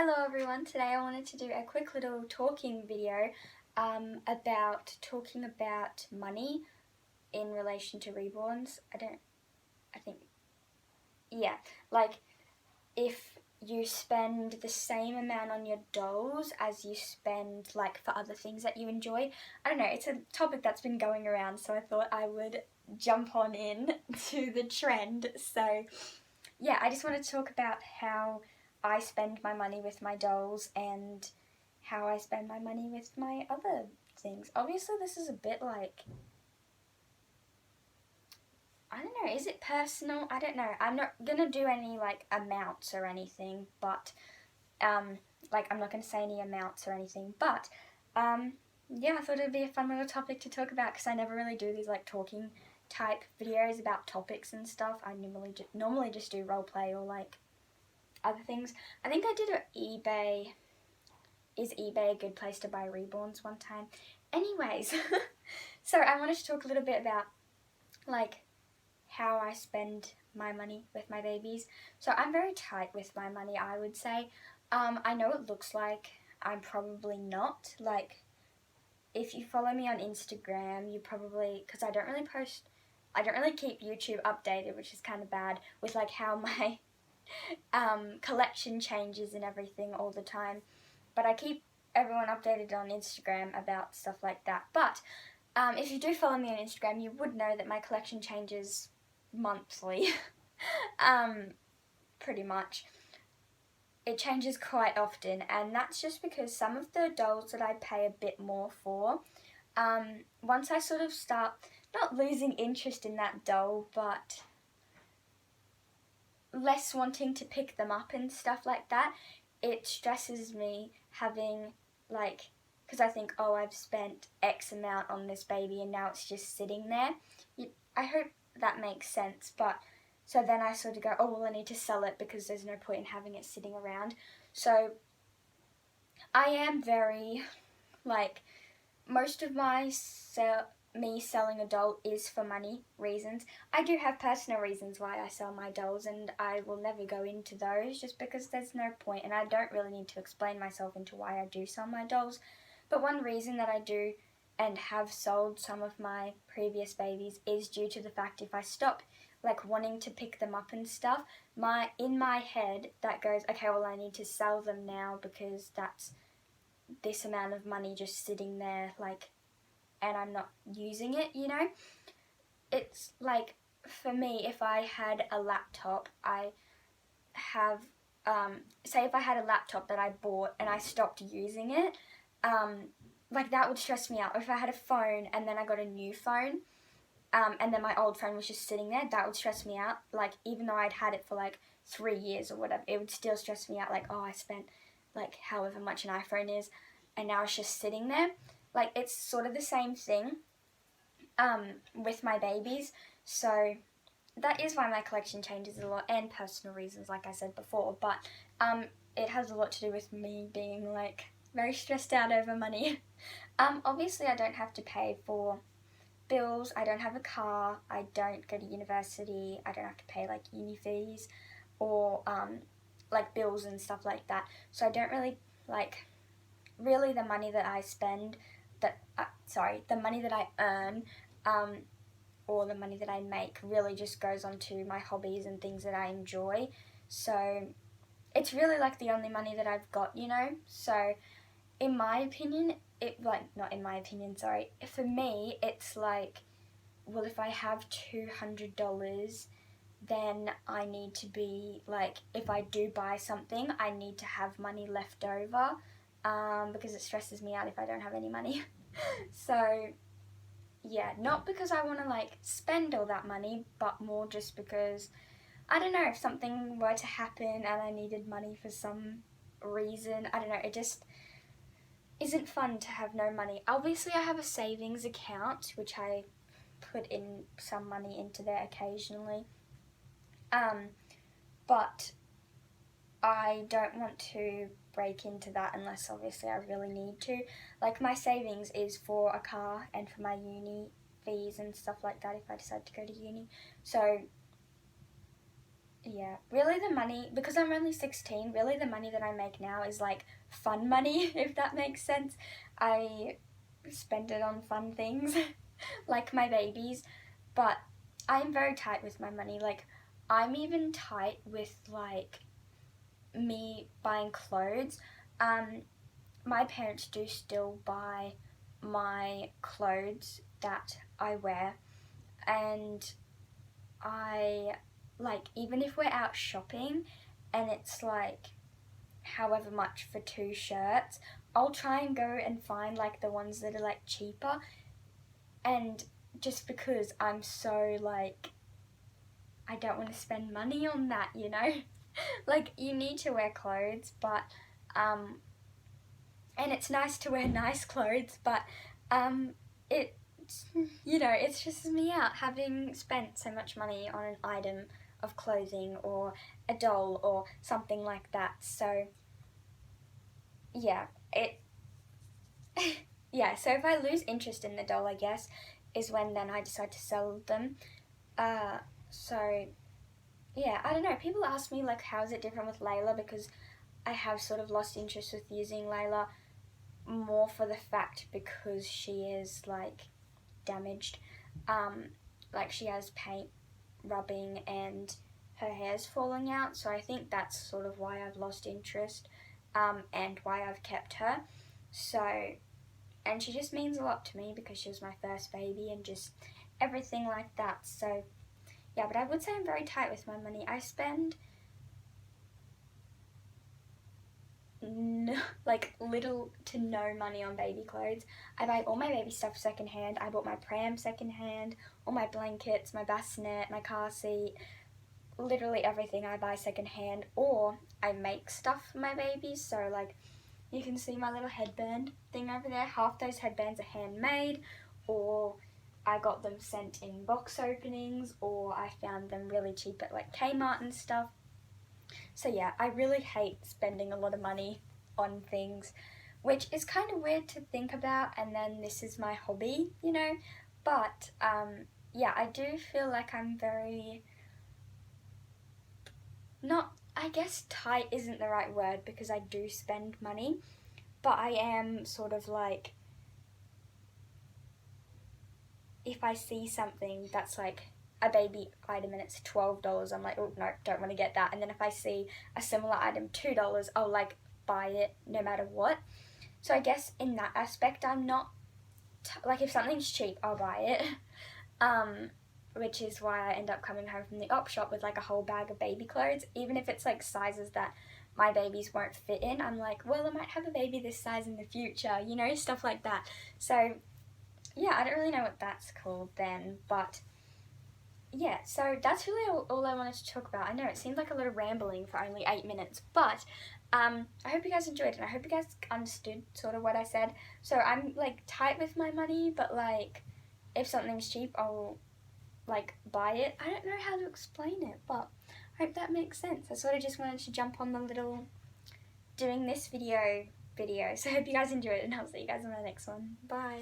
Hello everyone, today I wanted to do a quick little talking video about talking about money in relation to reborns. Like if you spend the same amount on your dolls as you spend like for other things that you enjoy. I don't know, it's a topic that's been going around, so I thought I would jump on in to the trend. So yeah, I just wanted to talk about how I spend my money with my dolls and how I spend my money with my other things. Obviously, this is a bit like, I don't know, is it personal? I don't know. I'm not gonna do any like amounts or anything, but like I'm not gonna say any amounts or anything, but yeah, I thought it'd be a fun little topic to talk about because I never really do these like talking type videos about topics and stuff. I normally just do role play or like other things. I think I did an eBay. Is eBay a good place to buy reborns one time? Anyways, so I wanted to talk a little bit about like how I spend my money with my babies. So I'm very tight with my money, I would say. I know it looks like I'm probably not. Like, if you follow me on Instagram, you probably, because I don't really keep YouTube updated, which is kind of bad, with like how my collection changes and everything all the time. But I keep everyone updated on Instagram about stuff like that. But if you do follow me on Instagram, you would know that my collection changes monthly. Pretty much. It changes quite often, and that's just because some of the dolls that I pay a bit more for, once I sort of start not losing interest in that doll, but less wanting to pick them up and stuff like that, it stresses me having like, because I think, oh, I've spent X amount on this baby and now it's just sitting there. I hope that makes sense, but so then I sort of go, oh well, I need to sell it because there's no point in having it sitting around. So I am very like, most of me selling a doll is for money reasons. I do have personal reasons why I sell my dolls, and I will never go into those just because there's no point, and I don't really need to explain myself into why I do sell my dolls. But one reason that I do and have sold some of my previous babies is due to the fact if I stop like wanting to pick them up and stuff, in my head that goes, okay, well I need to sell them now because that's this amount of money just sitting there like, and I'm not using it, you know? It's like, for me, if I had a laptop, say if I had a laptop that I bought and I stopped using it, like that would stress me out. Or if I had a phone and then I got a new phone, and then my old phone was just sitting there, that would stress me out. Like, even though I'd had it for like 3 years or whatever, it would still stress me out. Like, oh, I spent like however much an iPhone is, and now it's just sitting there. Like, it's sort of the same thing with my babies. So that is why my collection changes a lot, and personal reasons, like I said before. But it has a lot to do with me being like very stressed out over money. Obviously I don't have to pay for bills. I don't have a car. I don't go to university. I don't have to pay like uni fees or like bills and stuff like that. So I don't really like, really the money that I spend, the money that I earn, or the money that I make really just goes onto my hobbies and things that I enjoy. So it's really like the only money that I've got, you know? So in my opinion, for me, it's like, well, if I have $200, then I need to be like, if I do buy something, I need to have money left over, because it stresses me out if I don't have any money. So yeah, not because I want to like spend all that money, but more just because, I don't know, if something were to happen and I needed money for some reason, I don't know, it just isn't fun to have no money. Obviously I have a savings account which I put in some money into there occasionally, but I don't want to break into that unless obviously I really need to. Like, my savings is for a car and for my uni fees and stuff like that if I decide to go to uni. So yeah, really the money, because I'm only 16, really the money that I make now is like fun money, if that makes sense. I spend it on fun things, like my babies, but I'm very tight with my money. Like, I'm even tight with, like, me buying clothes. My parents do still buy my clothes that I wear, and I, like, even if we're out shopping and it's like however much for 2 shirts, I'll try and go and find like the ones that are like cheaper, and just because I'm so like, I don't want to spend money on that, you know? Like, you need to wear clothes, but and it's nice to wear nice clothes, but it, you know, it stresses me out having spent so much money on an item of clothing or a doll or something like that. So yeah, it yeah, so if I lose interest in the doll, I guess, is when then I decide to sell them. So yeah, I don't know, people ask me like, how is it different with Layla, because I have sort of lost interest with using Layla more for the fact because she is like damaged. Like, she has paint rubbing and her hair's falling out, so I think that's sort of why I've lost interest, and why I've kept her. So, and she just means a lot to me because she was my first baby and just everything like that. So yeah, but I would say I'm very tight with my money. I spend like little to no money on baby clothes. I buy all my baby stuff secondhand. I bought my pram secondhand, all my blankets, my bassinet, my car seat, literally everything I buy secondhand, or I make stuff for my babies. So like, you can see my little headband thing over there. Half those headbands are handmade, or I got them sent in box openings, or I found them really cheap at like Kmart and stuff. So yeah, I really hate spending a lot of money on things, which is kind of weird to think about, and then this is my hobby, you know? But yeah, I do feel like I'm very, not, I guess tight isn't the right word because I do spend money, but I am sort of like, if I see something that's like a baby item and it's $12, I'm like, oh no, don't want to get that. And then if I see a similar item, $2, I'll like buy it no matter what. So I guess in that aspect, I'm not, like, if something's cheap, I'll buy it. Which is why I end up coming home from the op shop with like a whole bag of baby clothes, even if it's like sizes that my babies won't fit in. I'm like, well, I might have a baby this size in the future, you know, stuff like that. So yeah, I don't really know what that's called then, but yeah, so that's really all I wanted to talk about. I know it seemed like a lot of rambling for only 8 minutes, but I hope you guys enjoyed, and I hope you guys understood sort of what I said. So I'm like tight with my money, but like, if something's cheap, I'll like buy it. I don't know how to explain it, but I hope that makes sense. I sort of just wanted to jump on the little doing this video. So I hope you guys enjoyed it, and I'll see you guys in the next one. Bye.